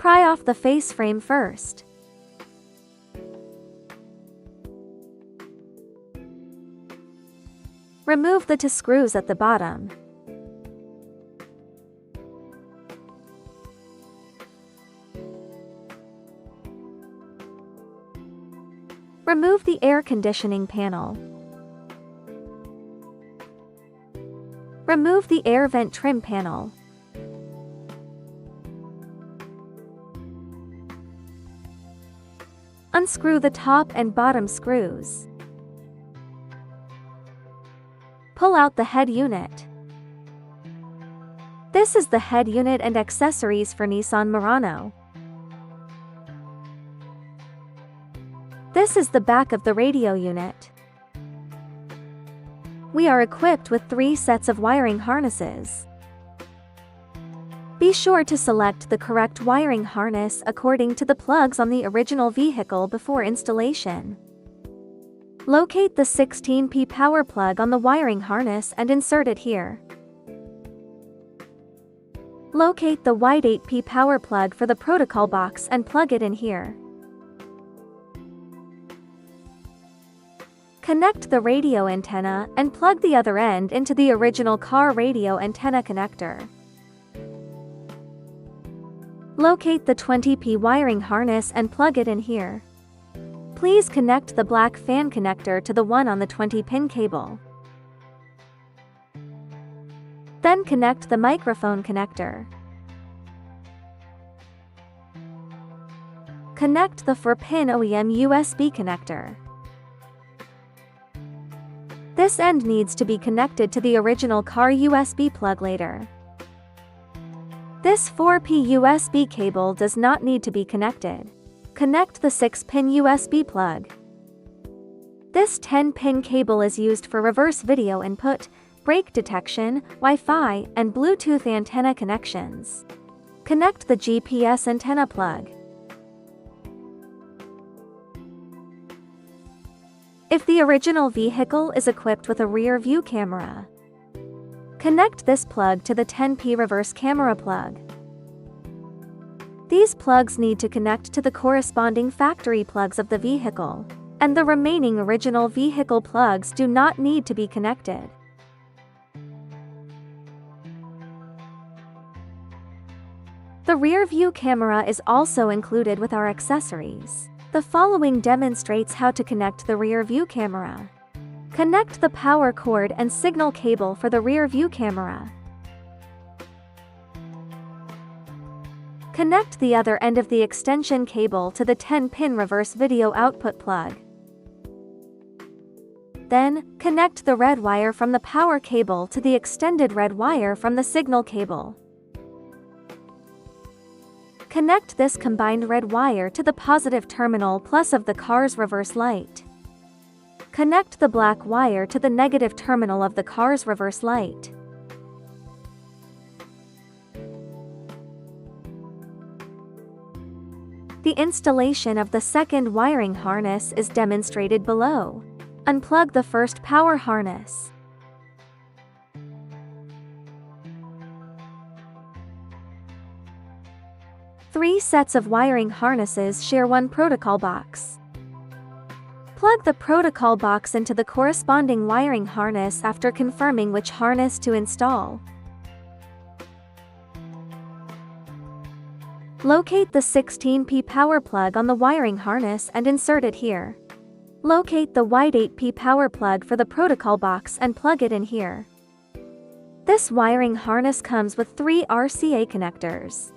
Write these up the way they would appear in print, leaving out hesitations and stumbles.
Pry off the face frame first. Remove the two screws at the bottom. Remove the air conditioning panel. Remove the air vent trim panel. Unscrew the top and bottom screws. Pull out the head unit. This is the head unit and accessories for Nissan Murano. This is the back of the radio unit. We are equipped with 3 sets of wiring harnesses. Be sure to select the correct wiring harness according to the plugs on the original vehicle before installation. Locate the 16P power plug on the wiring harness and insert it here. Locate the white 8P power plug for the protocol box and plug it in here. Connect the radio antenna and plug the other end into the original car radio antenna connector. Locate the 20P wiring harness and plug it in here. Please connect the black fan connector to the one on the 20-pin cable. Then connect the microphone connector. Connect the 4-pin OEM USB connector. This end needs to be connected to the original car USB plug later. This 4P USB cable does not need to be connected. Connect the 6-pin USB plug. This 10-pin cable is used for reverse video input, brake detection, Wi-Fi, and Bluetooth antenna connections. Connect the GPS antenna plug. If the original vehicle is equipped with a rear view camera, connect this plug to the 10P reverse camera plug. These plugs need to connect to the corresponding factory plugs of the vehicle, and the remaining original vehicle plugs do not need to be connected. The rear view camera is also included with our accessories. The following demonstrates how to connect the rear view camera. Connect the power cord and signal cable for the rear view camera. Connect the other end of the extension cable to the 10-pin reverse video output plug. Then, connect the red wire from the power cable to the extended red wire from the signal cable. Connect this combined red wire to the positive terminal plus of the car's reverse light. Connect the black wire to the negative terminal of the car's reverse light. The installation of the second wiring harness is demonstrated below. Unplug the first power harness. Three sets of wiring harnesses share one protocol box. Plug the protocol box into the corresponding wiring harness after confirming which harness to install. Locate the 16P power plug on the wiring harness and insert it here. Locate the white 8P power plug for the protocol box and plug it in here. This wiring harness comes with 3 RCA connectors.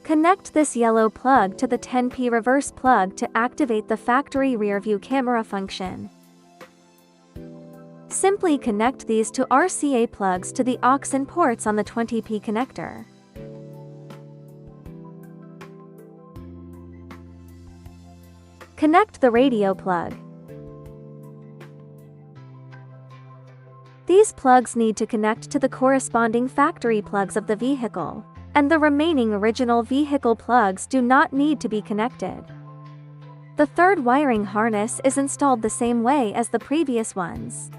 Connect this yellow plug to the 10P reverse plug to activate the factory rear view camera function. Simply connect these two RCA plugs to the aux-in ports on the 20P connector. Connect the radio plug. These plugs need to connect to the corresponding factory plugs of the vehicle, and the remaining original vehicle plugs do not need to be connected. The third wiring harness is installed the same way as the previous ones.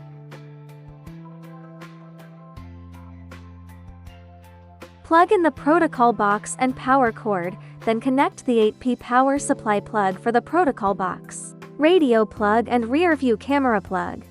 Plug in the protocol box and power cord, then connect the 8P power supply plug for the protocol box, radio plug and rear view camera plug.